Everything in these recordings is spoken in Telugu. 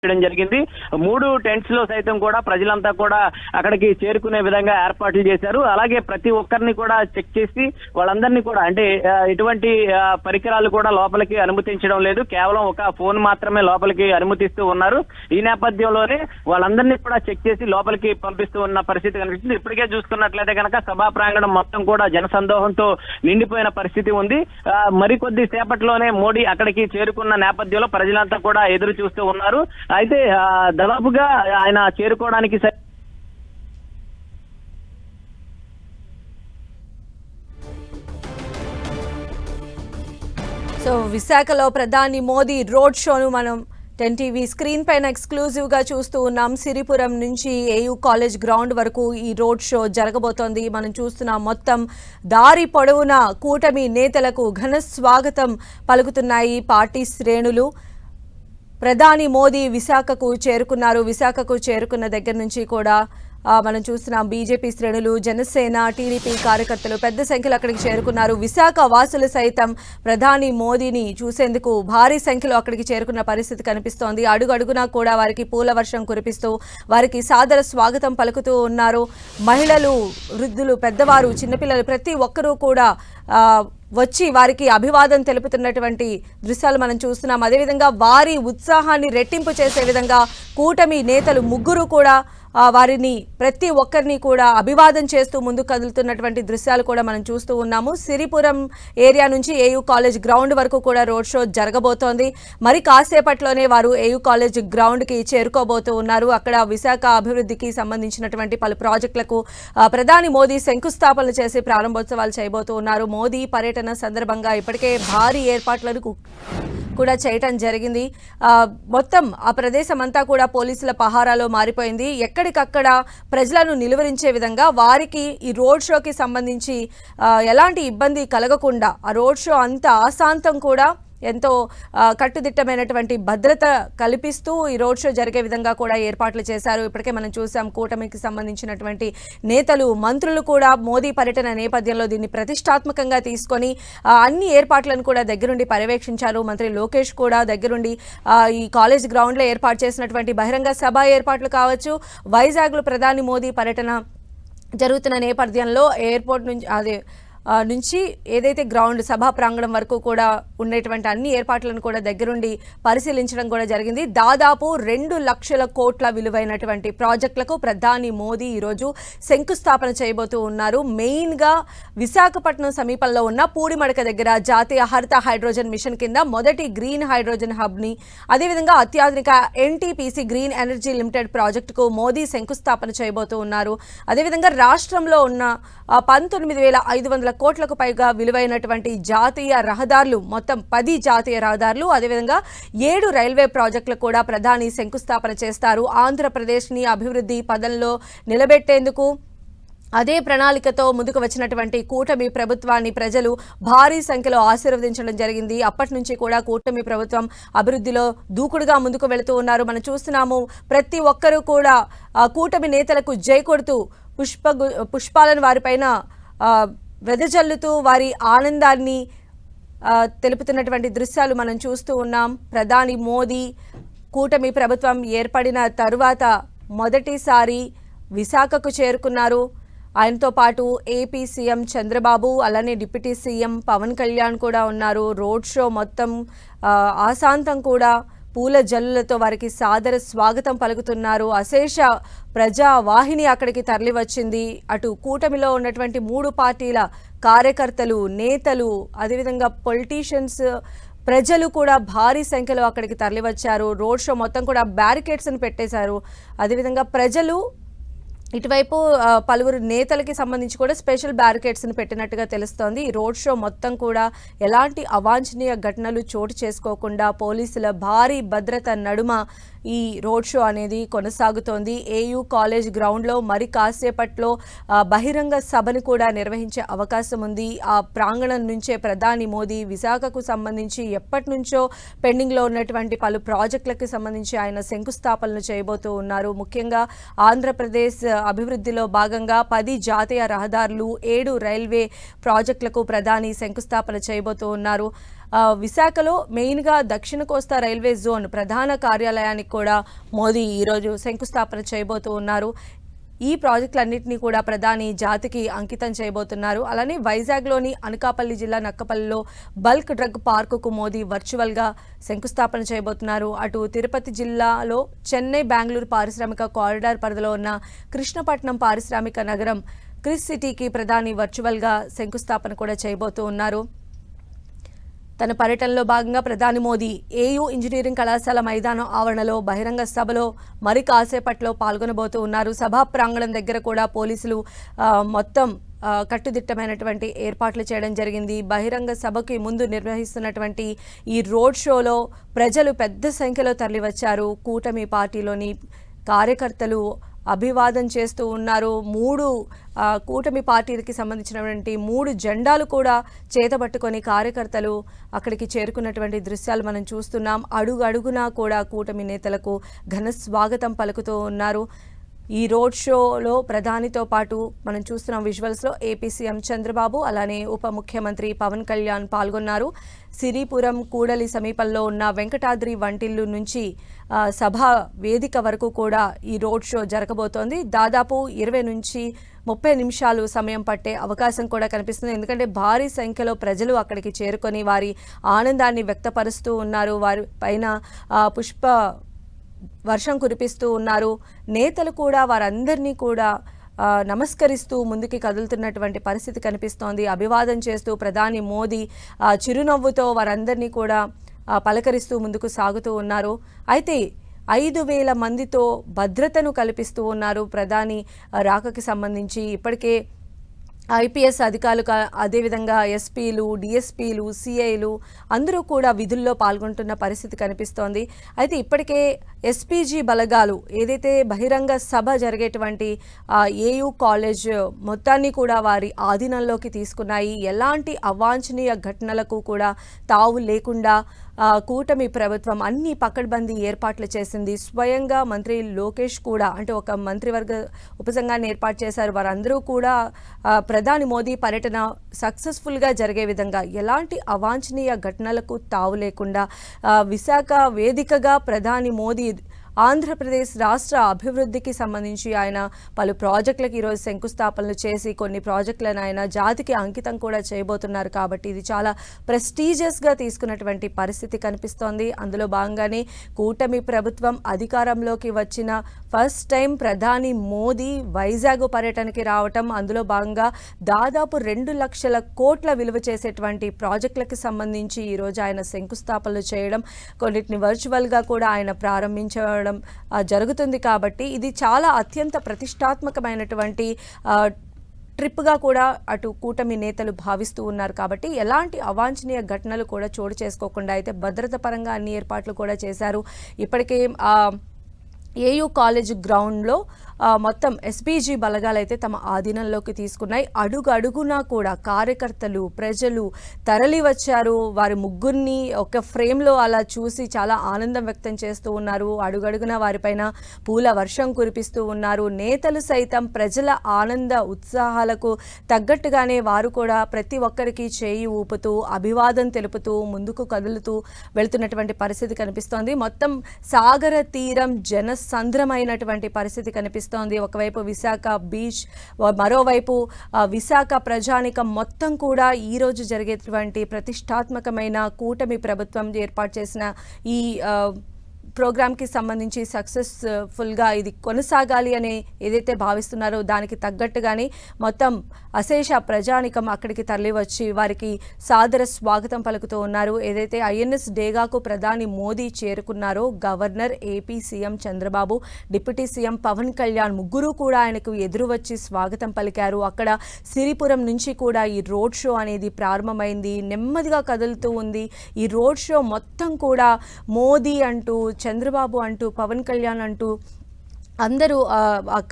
చేయడం జరిగింది. 3 టెంట్స్ లో సైతం కూడా ప్రజలంతా కూడా అక్కడికి చేరుకునే విధంగా ఏర్పాట్లు చేశారు. అలాగే ప్రతి ఒక్కరిని కూడా చెక్ చేసి వాళ్ళందరినీ కూడా అంటే ఎటువంటి పరికరాలు కూడా లోపలికి అనుమతించడం లేదు. కేవలం ఒక ఫోన్ మాత్రమే లోపలికి అనుమతిస్తూ ఉన్నారు. ఈ నేపథ్యంలోనే వాళ్ళందరినీ కూడా చెక్ చేసి లోపలికి పంపిస్తూ ఉన్న పరిస్థితి కనిపిస్తుంది. ఇప్పటికే చూసుకున్నట్లయితే కనుక సభా ప్రాంగణం మొత్తం కూడా జనసందోహంతో నిండిపోయిన పరిస్థితి ఉంది. మరికొద్ది సేపట్లోనే మోడీ అక్కడికి చేరుకున్న నేపథ్యంలో ప్రజలంతా కూడా ఎదురు చూస్తూ ఉన్నారు. అయితే దాదాపుగా ఆయన చేరుకోవడానికి సో విశాఖలో ప్రధాని మోదీ రోడ్ షోను మనం 10 టీవీ స్క్రీన్ పైన ఎక్స్క్లూజివ్ గా చూస్తూ ఉన్నాం. సిరిపురం నుంచి ఏయూ కాలేజ్ గ్రౌండ్ వరకు ఈ రోడ్ షో జరగబోతోంది. మనం చూస్తున్నాం మొత్తం దారి పొడవునా కూటమి నేతలకు ఘన స్వాగతం పలుకుతున్నాయి పార్టీ శ్రేణులు. ప్రధాని మోదీ విశాఖకు చేరుకున్నారు. విశాఖకు చేరుకున్న దగ్గర నుంచి కూడా మనం చూస్తున్నాం బీజేపీ శ్రేణులు, జనసేన, టీడీపీ కార్యకర్తలు పెద్ద సంఖ్యలో అక్కడికి చేరుకున్నారు. విశాఖ వాసులు సైతం ప్రధాని మోదీని చూసేందుకు భారీ సంఖ్యలో అక్కడికి చేరుకున్న పరిస్థితి కనిపిస్తోంది. అడుగడుగునా కూడా వారికి పూల వర్షం కురిపిస్తూ వారికి సాదర స్వాగతం పలుకుతూ ఉన్నారు. మహిళలు, వృద్ధులు, పెద్దవారు, చిన్నపిల్లలు ప్రతి ఒక్కరూ కూడా వచ్చి వారికి అభివాదం తెలుపుతున్నటువంటి దృశ్యాలు మనం చూస్తున్నాం. అదేవిధంగా వారి ఉత్సాహాన్ని రెట్టింపు చేసే విధంగా కూటమి నేతలు ముగ్గురు కూడా వారిని ప్రతి ఒక్కరిని కూడా అభివాదం చేస్తూ ముందుకు కదులుతున్నటువంటి దృశ్యాలు కూడా మనం చూస్తూ ఉన్నాము. సిరిపురం ఏరియా నుంచి ఏయూ కాలేజ్ గ్రౌండ్ వరకు కూడా రోడ్ షో జరగబోతోంది. మరి కాసేపట్లోనే వారు ఏయూ కాలేజ్ గ్రౌండ్కి చేరుకోబోతూ ఉన్నారు. అక్కడ విశాఖ అభివృద్ధికి సంబంధించినటువంటి పలు ప్రాజెక్టులకు ప్రధాని మోదీ శంకుస్థాపనలు చేసి ప్రారంభోత్సవాలు చేయబోతూ ఉన్నారు. మోదీ పర్యటన సందర్భంగా ఇప్పటికే భారీ ఏర్పాట్లను కూడా చేయటం జరిగింది. మొత్తం ఆ ప్రదేశం అంతా కూడా పోలీసుల పహారాలో మారిపోయింది. ఎక్కడికక్కడ ప్రజలను నిలువరించే విధంగా వారికి ఈ రోడ్ షోకి సంబంధించి ఎలాంటి ఇబ్బంది కలగకుండా ఆ రోడ్ షో అంతా ఆశాంతం కూడా ఎంతో కట్టుదిట్టమైనటువంటి భద్రత కల్పిస్తూ ఈ రోడ్ షో జరిగే విధంగా కూడా ఏర్పాట్లు చేశారు. ఇప్పటికే మనం చూసాం కూటమికి సంబంధించినటువంటి నేతలు, మంత్రులు కూడా మోదీ పర్యటన నేపథ్యంలో దీన్ని ప్రతిష్టాత్మకంగా తీసుకొని అన్ని ఏర్పాట్లను కూడా దగ్గరుండి పర్యవేక్షించారు. మంత్రి లోకేష్ కూడా దగ్గరుండి ఈ కాలేజ్ గ్రౌండ్లో ఏర్పాటు చేసినటువంటి బహిరంగ సభ ఏర్పాట్లు కావచ్చు, వైజాగ్లో ప్రధాని మోదీ పర్యటన జరుగుతున్న నేపథ్యంలో ఎయిర్పోర్ట్ నుంచి ఏదైతే గ్రౌండ్ సభా ప్రాంగణం వరకు కూడా ఉండేటువంటి అన్ని ఏర్పాట్లను కూడా దగ్గరుండి పరిశీలించడం కూడా జరిగింది. దాదాపు 2 లక్షల కోట్ల విలువైనటువంటి ప్రాజెక్టులకు ప్రధాని మోదీ ఈరోజు శంకుస్థాపన చేయబోతూ ఉన్నారు. మెయిన్గా విశాఖపట్నం సమీపంలో ఉన్న పూడిమడక దగ్గర జాతీయ హరిత హైడ్రోజన్ మిషన్ కింద మొదటి గ్రీన్ హైడ్రోజన్ హబ్ని, అదేవిధంగా అత్యాధునిక ఎన్టీపీసీ గ్రీన్ ఎనర్జీ లిమిటెడ్ ప్రాజెక్టుకు మోదీ శంకుస్థాపన చేయబోతూ ఉన్నారు. అదేవిధంగా రాష్ట్రంలో ఉన్న 19,500 కోట్లకు పైగా విలువైనటువంటి జాతీయ రహదారులు, మొత్తం 10 జాతీయ రహదారులు, అదేవిధంగా 7 రైల్వే ప్రాజెక్టులు కూడా ప్రధాని శంకుస్థాపన చేస్తారు. ఆంధ్రప్రదేశ్ని అభివృద్ధి పదంలో నిలబెట్టేందుకు అదే ప్రణాళికతో ముందుకు వచ్చినటువంటి కూటమి ప్రభుత్వాన్ని ప్రజలు భారీ సంఖ్యలో ఆశీర్వదించడం జరిగింది. అప్పటి నుంచి కూడా కూటమి ప్రభుత్వం అభివృద్ధిలో దూకుడుగా ముందుకు వెళుతూ ఉన్నారు. మనం చూస్తున్నాము ప్రతి ఒక్కరూ కూడా కూటమి నేతలకు జై కొడుతూ పుష్పాలను వారిపైన వెదజల్లుతూ వారి ఆనందాన్ని తెలుపుతున్నటువంటి దృశ్యాలు మనం చూస్తూ ఉన్నాం. ప్రధాని మోదీ కూటమి ప్రభుత్వం ఏర్పడిన తరువాత మొదటిసారి విశాఖకు చేరుకున్నారు. ఆయనతో పాటు ఏపీ సీఎం చంద్రబాబు, అలానే డిప్యూటీ సీఎం పవన్ కళ్యాణ్ కూడా ఉన్నారు. రోడ్ షో మొత్తం ఆశాంతం కూడా పూల జల్లులతో వారికి సాదర స్వాగతం పలుకుతున్నారు. అశేష ప్రజావాహిని అక్కడికి తరలి వచ్చింది. అటు కూటమిలో ఉన్నటువంటి 3 పార్టీల కార్యకర్తలు, నేతలు, అదేవిధంగా పొలిటీషియన్స్, ప్రజలు కూడా భారీ సంఖ్యలో అక్కడికి తరలి వచ్చారు. రోడ్ షో మొత్తం కూడా బ్యారికేడ్స్ని పెట్టేశారు. అదేవిధంగా ప్రజలు ఇటువైపు పలువురు నేతలకి సంబంధించి కూడా స్పెషల్ బ్యారికేడ్స్ని పెట్టినట్టుగా తెలుస్తోంది. ఈ రోడ్ షో మొత్తం కూడా ఎలాంటి అవాంఛనీయ ఘటనలు చోటు చేసుకోకుండా పోలీసుల భారీ భద్రత నడుమ ఈ రోడ్ షో అనేది కొనసాగుతోంది. ఏయూ కాలేజ్ గ్రౌండ్లో మరి కాసేపట్లో బహిరంగ సభను కూడా నిర్వహించే అవకాశం ఉంది. ఆ ప్రాంగణం నుంచే ప్రధాని మోదీ విశాఖకు సంబంధించి ఎప్పటి నుంచో పెండింగ్లో ఉన్నటువంటి పలు ప్రాజెక్టులకు సంబంధించి ఆయన శంకుస్థాపనలు చేయబోతూ ఉన్నారు. ముఖ్యంగా ఆంధ్రప్రదేశ్ అభివృద్ధిలో భాగంగా 10 జాతీయ రహదారులు, 7 రైల్వే ప్రాజెక్టులకు ప్రధాని శంకుస్థాపన చేయబోతూ ఉన్నారు. విశాఖలో మెయిన్గా దక్షిణ కోస్తా రైల్వే జోన్ ప్రధాన కార్యాలయానికి కూడా మోదీ ఈరోజు శంకుస్థాపన చేయబోతూ ఉన్నారు. ఈ ప్రాజెక్టులన్నింటినీ కూడా ప్రధాని జాతికి అంకితం చేయబోతున్నారు. అలానే వైజాగ్లోని అనకాపల్లి జిల్లా నక్కపల్లిలో బల్క్ డ్రగ్ పార్కుకు మోదీ వర్చువల్గా శంకుస్థాపన చేయబోతున్నారు. అటు తిరుపతి జిల్లాలో చెన్నై బెంగళూరు పారిశ్రామిక కారిడార్ పరిధిలో ఉన్న కృష్ణపట్నం పారిశ్రామిక నగరం క్రిస్ సిటీకి ప్రధాని వర్చువల్గా శంకుస్థాపన కూడా చేయబోతూ ఉన్నారు. తన పర్యటనలో భాగంగా ప్రధాని మోదీ ఏయూ ఇంజనీరింగ్ కళాశాల మైదానం ఆవరణలో బహిరంగ సభలో మరి కాసేపట్లో పాల్గొనబోతూ ఉన్నారు. సభా ప్రాంగణం దగ్గర కూడా పోలీసులు మొత్తం కట్టుదిట్టమైనటువంటి ఏర్పాట్లు చేయడం జరిగింది. బహిరంగ సభకి ముందు నిర్వహిస్తున్నటువంటి ఈ రోడ్ షోలో ప్రజలు పెద్ద సంఖ్యలో తరలివచ్చారు. కూటమి పార్టీలోని కార్యకర్తలు అభివాదం చేస్తూ ఉన్నారు. కూటమి పార్టీలకి సంబంధించినటువంటి 3 జెండాలు కూడా చేతబట్టుకొని కార్యకర్తలు అక్కడికి చేరుకున్నటువంటి దృశ్యాలు మనం చూస్తున్నాం. అడుగడుగునా కూడా కూటమి నేతలకు ఘన స్వాగతం పలుకుతూ ఉన్నారు. ఈ రోడ్ షోలో ప్రధానితో పాటు మనం చూస్తున్న విజువల్స్లో ఏపీ సీఎం చంద్రబాబు అలానే ఉప ముఖ్యమంత్రి పవన్ కళ్యాణ్ పాల్గొన్నారు. సిరిపురం కూడలి సమీపంలో ఉన్న వెంకటాద్రి వంటిల్లు నుంచి సభా వేదిక వరకు కూడా ఈ రోడ్ షో జరగబోతోంది. దాదాపు 20 నుంచి 30 నిమిషాలు సమయం పట్టే అవకాశం కూడా కనిపిస్తుంది. ఎందుకంటే భారీ సంఖ్యలో ప్రజలు అక్కడికి చేరుకొని వారి ఆనందాన్ని వ్యక్తపరుస్తూ ఉన్నారు. వారి పైన పుష్ప వర్షం కురిపిస్తూ ఉన్నారు. నేతలు కూడా వారందరినీ కూడా నమస్కరిస్తూ ముందుకి కదులుతున్నటువంటి పరిస్థితి కనిపిస్తోంది. అభివాదం చేస్తూ ప్రధాని మోదీ చిరునవ్వుతో వారందరినీ కూడా పలకరిస్తూ ముందుకు సాగుతూ ఉన్నారు. అయితే 5,000 మందితో భద్రతను కల్పిస్తూ ఉన్నారు. ప్రధాని రాకకి సంబంధించి ఇప్పటికే ఐపీఎస్ అధికారులు అదేవిధంగా ఎస్పీలు, డిఎస్పీలు, సిఐలు అందరూ కూడా విధుల్లో పాల్గొంటున్న పరిస్థితి కనిపిస్తోంది. అయితే ఇప్పటికే ఎస్పీజీ బలగాలు ఏదైతే బహిరంగ సభ జరిగేటువంటి ఏయూ కాలేజ్ మొత్తాన్ని కూడా వారి ఆధీనంలోకి తీసుకున్నాయి. ఎలాంటి అవాంఛనీయ ఘటనలకు కూడా తావు లేకుండా కూటమి ప్రభుత్వం అన్ని పకడ్బందీ ఏర్పాట్లు చేసింది. స్వయంగా మంత్రి లోకేష్ కూడా అంటే ఒక మంత్రివర్గ ఉపసంఘాన్ని ఏర్పాటు చేశారు. వారందరూ కూడా ప్రధాని మోదీ పర్యటన సక్సెస్ఫుల్గా జరిగే విధంగా ఎలాంటి అవాంఛనీయ ఘటనలకు తావు లేకుండా విశాఖ వేదికగా ప్రధాని మోదీ ఆంధ్రప్రదేశ్ రాష్ట్ర అభివృద్ధికి సంబంధించి ఆయన పలు ప్రాజెక్టులకు ఈరోజు శంకుస్థాపనలు చేసి కొన్ని ప్రాజెక్టులను ఆయన జాతికి అంకితం కూడా చేయబోతున్నారు. కాబట్టి ఇది చాలా ప్రెస్టీజియస్గా తీసుకున్నటువంటి పరిస్థితి కనిపిస్తోంది. అందులో భాగంగానే కూటమి ప్రభుత్వం అధికారంలోకి వచ్చిన ఫస్ట్ టైం ప్రధాని మోదీ వైజాగ్ పర్యటనకి రావటం, అందులో భాగంగా దాదాపు 2 లక్షల కోట్ల విలువ చేసేటువంటి ప్రాజెక్టులకు సంబంధించి ఈరోజు ఆయన శంకుస్థాపనలు చేయడం, కొన్నిటిని వర్చువల్గా కూడా ఆయన ప్రారంభించడం జరుగుతుంది. కాబట్టి ఇది చాలా అత్యంత ప్రతిష్టాత్మకమైనటువంటి ట్రిప్గా కూడా అటు కూటమి నేతలు భావిస్తూ ఉన్నారు. కాబట్టి ఎలాంటి అవాంఛనీయ ఘటనలు కూడా చోటు చేసుకోకుండా అయితే భద్రత పరంగా అన్ని ఏర్పాట్లు కూడా చేశారు. ఇప్పటికే ఏయూ కాలేజ్ గ్రౌండ్లో మొత్తం ఎస్పీజీ బలగాలు అయితే తమ ఆధీనంలోకి తీసుకున్నాయి. అడుగడుగునా కూడా కార్యకర్తలు, ప్రజలు తరలి వచ్చారు. వారి ముగ్గురిని ఒక ఫ్రేమ్లో అలా చూసి చాలా ఆనందం వ్యక్తం చేస్తూ ఉన్నారు. అడుగడుగునా వారిపైన పూల వర్షం కురిపిస్తూ ఉన్నారు. నేతలు సైతం ప్రజల ఆనంద ఉత్సాహాలకు తగ్గట్టుగానే వారు కూడా ప్రతి ఒక్కరికి చేయి ఊపుతూ అభివాదం తెలుపుతూ ముందుకు కదులుతూ వెళుతున్నటువంటి పరిస్థితి కనిపిస్తోంది. మొత్తం సాగర తీరం జనసంద్రమైనటువంటి పరిస్థితి కనిపిస్తోంది. ఒకవైపు విశాఖ బీచ్, మరోవైపు విశాఖ ప్రజానికం మొత్తం కూడా ఈరోజు జరిగేటువంటి ప్రతిష్టాత్మకమైన కూటమి ప్రభుత్వం ఏర్పాటు చేసిన ఈ ప్రోగ్రామ్కి సంబంధించి సక్సెస్ఫుల్గా ఇది కొనసాగాలి అని ఏదైతే భావిస్తున్నారో దానికి తగ్గట్టుగానే మొత్తం అశేష ప్రజానికం అక్కడికి తరలి వచ్చి వారికి సాదర స్వాగతం పలుకుతూ ఉన్నారు. ఏదైతే ఐఎన్ఎస్ డేగాకు ప్రధాని మోదీ చేరుకున్నారో governor, AP CM Chandrababu, deputy CM Pawan Kalyan ముగ్గురు కూడా ఆయనకు ఎదురు వచ్చి స్వాగతం పలికారు. అక్కడ సిరిపురం నుంచి కూడా ఈ రోడ్ షో అనేది ప్రారంభమైంది. నెమ్మదిగా కదులుతూ ఉంది. ఈ రోడ్ షో మొత్తం కూడా మోదీ అంటూ, చంద్రబాబు అంటూ, పవన్ కళ్యాణ్ అంటూ అందరూ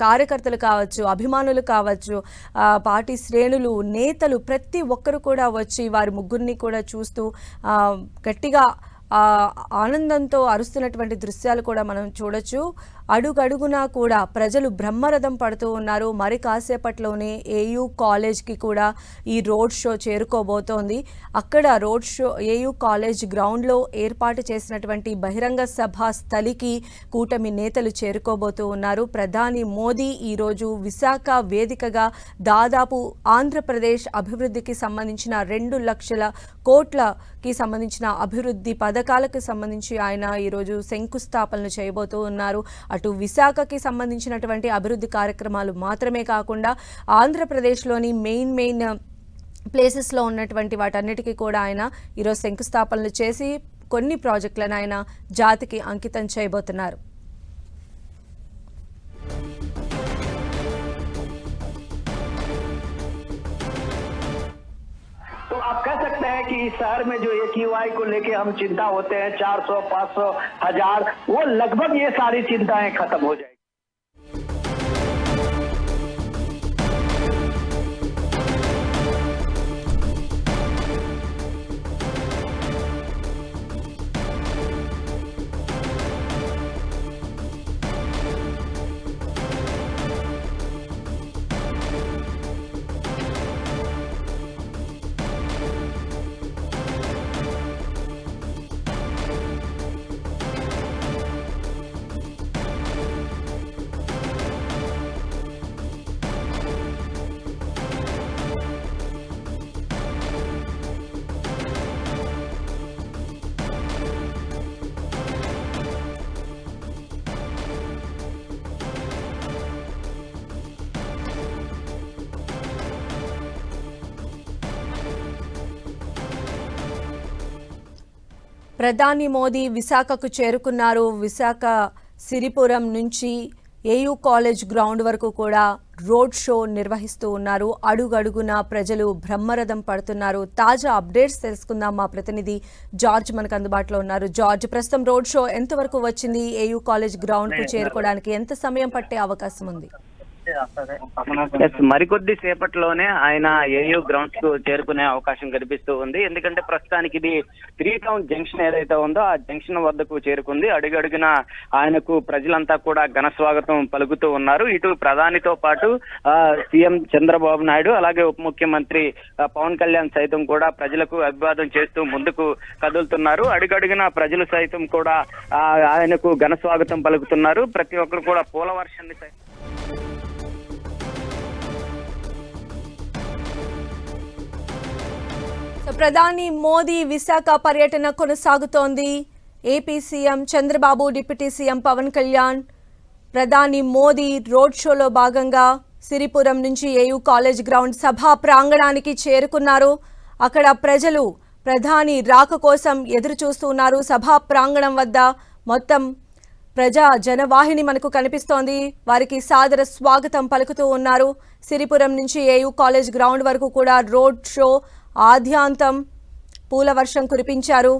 కార్యకర్తలు కావచ్చు, అభిమానులు కావచ్చు, పార్టీ శ్రేణులు, నేతలు ప్రతి ఒక్కరు కూడా వచ్చి వారి ముగ్గురిని కూడా చూస్తూ గట్టిగా ఆనందంతో అరుస్తున్నటువంటి దృశ్యాలు కూడా మనం చూడొచ్చు. అడుగడుగునా కూడా ప్రజలు బ్రహ్మరథం పడుతూ ఉన్నారు. మరి కాసేపట్లోనే ఏయూ కాలేజ్కి కూడా ఈ రోడ్ షో చేరుకోబోతోంది. అక్కడ రోడ్ షో ఏయూ కాలేజ్ గ్రౌండ్లో ఏర్పాటు చేసినటువంటి బహిరంగ సభ స్థలికి కూటమి నేతలు చేరుకోబోతూ ఉన్నారు. ప్రధాని మోదీ ఈరోజు విశాఖ వేదికగా దాదాపు ఆంధ్రప్రదేశ్ అభివృద్ధికి సంబంధించిన 2 లక్షల కోట్లకి సంబంధించిన అభివృద్ధి పథకాలకు సంబంధించి ఆయన ఈరోజు శంకుస్థాపనలు చేయబోతూ ఉన్నారు. అటు విశాఖకి సంబంధించినటువంటి అభివృద్ధి కార్యక్రమాలు మాత్రమే కాకుండా ఆంధ్రప్రదేశ్లోని మెయిన్ ప్లేసెస్లో ఉన్నటువంటి వాటన్నిటికీ కూడా ఆయన ఈరోజు శంకుస్థాపనలు చేసి కొన్ని ప్రాజెక్టులను ఆయన జాతికి అంకితం చేయబోతున్నారు. तो आप कह सकते हैं कि इस शहर में जो AQI को लेके हम चिंता होते हैं 400, 500, 1000, वो लगभग ये सारी चिंताएं खत्म हो जाएगी। ప్రధాని మోదీ విశాఖకు చేరుకున్నారు. విశాఖ సిరిపురం నుంచి ఏయూ కాలేజ్ గ్రౌండ్ వరకు కూడా రోడ్ షో నిర్వహిస్తూ ఉన్నారు. అడుగడుగునా ప్రజలు బ్రహ్మరథం పడుతున్నారు. తాజా అప్డేట్స్ తెలుసుకుందాం. మా ప్రతినిధి జార్జ్ మనకు అందుబాటులో ఉన్నారు. జార్జ్, ప్రస్తుతం రోడ్ షో ఎంతవరకు వచ్చింది? ఏయూ కాలేజ్ గ్రౌండ్ కు చేరుకోవడానికి ఎంత సమయం పట్టే అవకాశం ఉంది? మరికొద్ది సేపట్లోనే ఆయన ఏయూ గ్రౌండ్స్ కు చేరుకునే అవకాశం కనిపిస్తూ ఉంది. ఎందుకంటే ప్రస్తుతానికి ఇది 3 టౌన్ జంక్షన్ ఏదైతే ఉందో ఆ జంక్షన్ వద్దకు చేరుకుంది. అడుగడుగున ఆయనకు ప్రజలంతా కూడా ఘన స్వాగతం పలుకుతూ ఉన్నారు. ఇటు ప్రధానితో పాటు సీఎం చంద్రబాబు నాయుడు అలాగే ఉప ముఖ్యమంత్రి పవన్ కళ్యాణ్ సైతం కూడా ప్రజలకు అభివాదం చేస్తూ ముందుకు కదులుతున్నారు. అడుగడుగున ప్రజలు సైతం కూడా ఆయనకు ఘన స్వాగతం పలుకుతున్నారు. ప్రతి ఒక్కరు కూడా పూల వర్షాన్ని ప్రధాని మోదీ విశాఖ పర్యటన కొనసాగుతోంది. AP CM Chandrababu, deputy CM Pawan Kalyan ప్రధాని మోదీ రోడ్ షోలో భాగంగా సిరిపురం నుంచి ఏయూ కాలేజ్ గ్రౌండ్ సభా ప్రాంగణానికి చేరుకున్నారు. అక్కడ ప్రజలు ప్రధాని రాక కోసం ఎదురు చూస్తూ ఉన్నారు. సభా ప్రాంగణం వద్ద మొత్తం ప్రజా జనవాహిని మనకు కనిపిస్తోంది. వారికి సాదర స్వాగతం పలుకుతూ ఉన్నారు. సిరిపురం నుంచి ఏయూ కాలేజ్ గ్రౌండ్ వరకు కూడా రోడ్ షో ఆద్యాంతం పూల వర్షం కురిపించారు.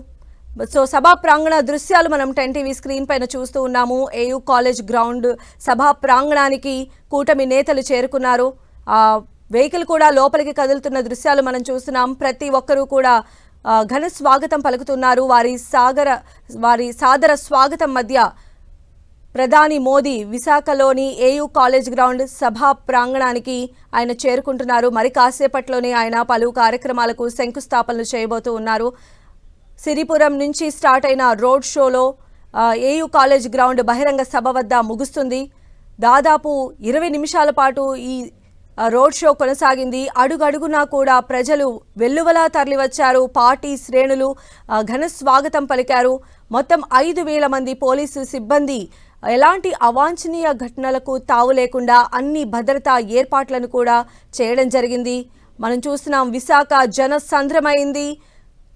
సో సభా ప్రాంగణ దృశ్యాలు మనం 10 టీవీ స్క్రీన్ పైన చూస్తూ ఉన్నాము. ఏయూ కాలేజ్ గ్రౌండ్ సభా ప్రాంగణానికి కూటమి నేతలు చేరుకున్నారు. వెహికల్ కూడా లోపలికి కదులుతున్న దృశ్యాలు మనం చూస్తున్నాం. ప్రతి ఒక్కరూ కూడా ఘన స్వాగతం పలుకుతున్నారు. వారి సాదర స్వాగతం మధ్య ప్రధాని మోదీ విశాఖలోని ఏయూ కాలేజ్ గ్రౌండ్ సభా ప్రాంగణానికి ఆయన చేరుకుంటున్నారు. మరి కాసేపట్లోనే ఆయన పలు కార్యక్రమాలకు శంకుస్థాపనలు చేయబోతూ ఉన్నారు. సిరిపురం నుంచి స్టార్ట్ అయిన రోడ్ షోలో ఏయూ కాలేజ్ గ్రౌండ్ బహిరంగ సభ వద్ద ముగుస్తుంది. దాదాపు 20 నిమిషాల పాటు ఈ రోడ్ షో కొనసాగింది. అడుగడుగునా కూడా ప్రజలు వెల్లువలా తరలివచ్చారు. పార్టీ శ్రేణులు ఘన స్వాగతం పలికారు. మొత్తం 5,000 మంది పోలీసు సిబ్బంది ఎలాంటి అవాంఛనీయ ఘటనలకు తావు లేకుండా అన్ని భద్రతా ఏర్పాట్లను కూడా చేయడం జరిగింది. మనం చూస్తున్నాం విశాఖ జనసంద్రమైంది.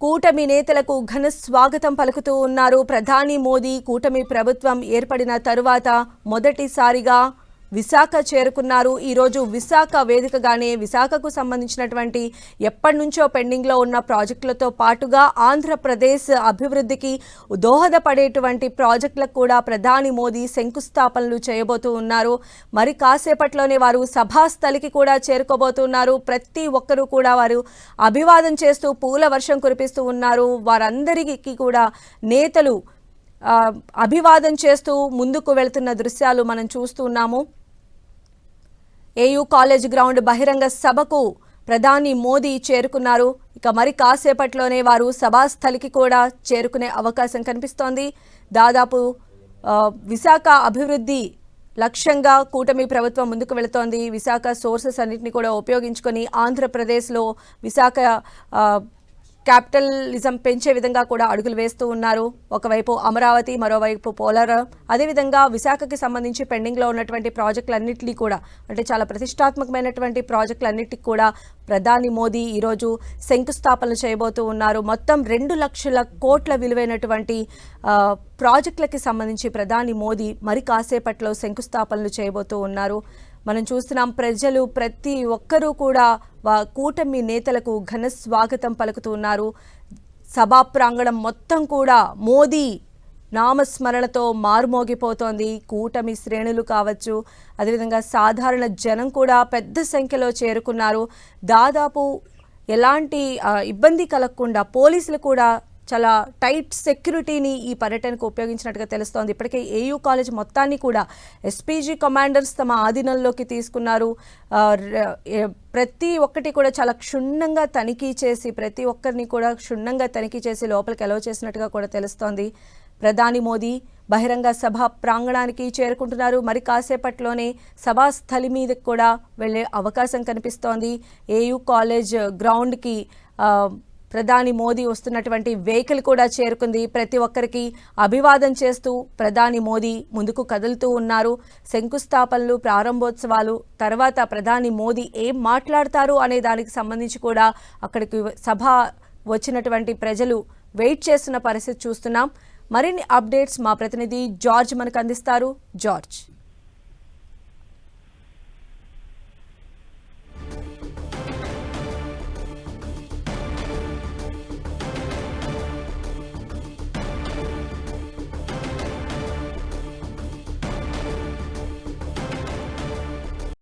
కూటమి నేతలకు ఘన స్వాగతం పలుకుతూ ఉన్నారు. ప్రధాని మోదీ కూటమి ప్రభుత్వం ఏర్పడిన తరువాత మొదటిసారిగా విశాఖ చేరుకున్నారు. ఈరోజు విశాఖ వేదికగానే విశాఖకు సంబంధించినటువంటి ఎప్పటి నుంచో పెండింగ్లో ఉన్న ప్రాజెక్టులతో పాటుగా ఆంధ్రప్రదేశ్ అభివృద్ధికి దోహదపడేటువంటి ప్రాజెక్టులకు కూడా ప్రధాని మోదీ శంకుస్థాపనలు చేయబోతూ ఉన్నారు. మరి కాసేపట్లోనే వారు సభాస్థలికి కూడా చేరుకోబోతున్నారు. ప్రతి ఒక్కరూ కూడా వారు అభివాదం చేస్తూ పూల వర్షం కురిపిస్తూ ఉన్నారు. వారందరికీ కూడా నేతలు అభివాదం చేస్తూ ముందుకు వెళ్తున్న దృశ్యాలు మనం చూస్తున్నాము. ఏయూ కాలేజ్ గ్రౌండ్ బహిరంగ సభకు ప్రధాని మోదీ చేరుకున్నారు. ఇక మరి కాసేపట్లోనే వారు సభాస్థలికి కూడా చేరుకునే అవకాశం కనిపిస్తోంది. దాదాపు విశాఖ అభివృద్ధి లక్ష్యంగా కూటమి ప్రభుత్వం ముందుకు వెళుతోంది. విశాఖ సోర్సెస్ అన్నింటినీ కూడా ఉపయోగించుకొని ఆంధ్రప్రదేశ్లో విశాఖ క్యాపిటలిజం పెంచే విధంగా కూడా అడుగులు వేస్తూ ఉన్నారు. ఒకవైపు అమరావతి, మరోవైపు పోలవరం, అదేవిధంగా విశాఖకి సంబంధించి పెండింగ్లో ఉన్నటువంటి ప్రాజెక్టులన్నింటినీ కూడా, అంటే చాలా ప్రతిష్టాత్మకమైనటువంటి ప్రాజెక్టులన్నింటికి కూడా ప్రధాని మోదీ ఈరోజు శంకుస్థాపనలు చేయబోతూ ఉన్నారు. మొత్తం 2 లక్షల కోట్ల విలువైనటువంటి ప్రాజెక్టులకి సంబంధించి ప్రధాని మోదీ మరి కాసేపట్లో శంకుస్థాపనలు చేయబోతూ ఉన్నారు. మనం చూస్తున్నాం, ప్రజలు ప్రతి ఒక్కరూ కూడా కూటమి నేతలకు ఘన స్వాగతం పలుకుతున్నారు. సభా ప్రాంగణం మొత్తం కూడా మోదీ నామస్మరణతో మారుమోగిపోతోంది. కూటమి శ్రేణులు కావచ్చు, అదేవిధంగా సాధారణ జనం కూడా పెద్ద సంఖ్యలో చేరుకున్నారు. దాదాపు ఎలాంటి ఇబ్బంది కలగకుండా పోలీసులు కూడా చాలా టైట్ సెక్యూరిటీని ఈ పర్యటనకు ఉపయోగించినట్టుగా తెలుస్తోంది. ఇప్పటికే ఏయూ కాలేజ్ మొత్తాన్ని కూడా ఎస్పీజీ కమాండర్స్ తమ ఆధీనంలోకి తీసుకున్నారు. ప్రతి ఒక్కటి కూడా చాలా క్షుణ్ణంగా తనిఖీ చేసి, ప్రతి ఒక్కరిని కూడా క్షుణ్ణంగా తనిఖీ చేసి లోపలికి అలౌ చేసినట్టుగా కూడా తెలుస్తోంది. ప్రధాని మోదీ బహిరంగ సభ ప్రాంగణానికి చేరుకుంటున్నారు. మరి కాసేపట్లోనే సభాస్థలి మీదకి కూడా వెళ్ళే అవకాశం కనిపిస్తోంది. ఏయూ కాలేజ్ గ్రౌండ్కి ప్రధాని మోదీ వస్తున్నటువంటి వెహికల్ కూడా చేరుకుంది. ప్రతి ఒక్కరికి అభివాదం చేస్తూ ప్రధాని మోదీ ముందుకు కదులుతూ ఉన్నారు. శంకుస్థాపనలు, ప్రారంభోత్సవాలు తర్వాత ప్రధాని మోదీ ఏం మాట్లాడతారు అనే దానికి సంబంధించి కూడా అక్కడికి సభ వచ్చినటువంటి ప్రజలు వెయిట్ చేస్తున్న పరిస్థితి చూస్తున్నాం. మరిన్ని అప్డేట్స్ మా ప్రతినిధి జార్జ్ మనకు అందిస్తారు. జార్జ్.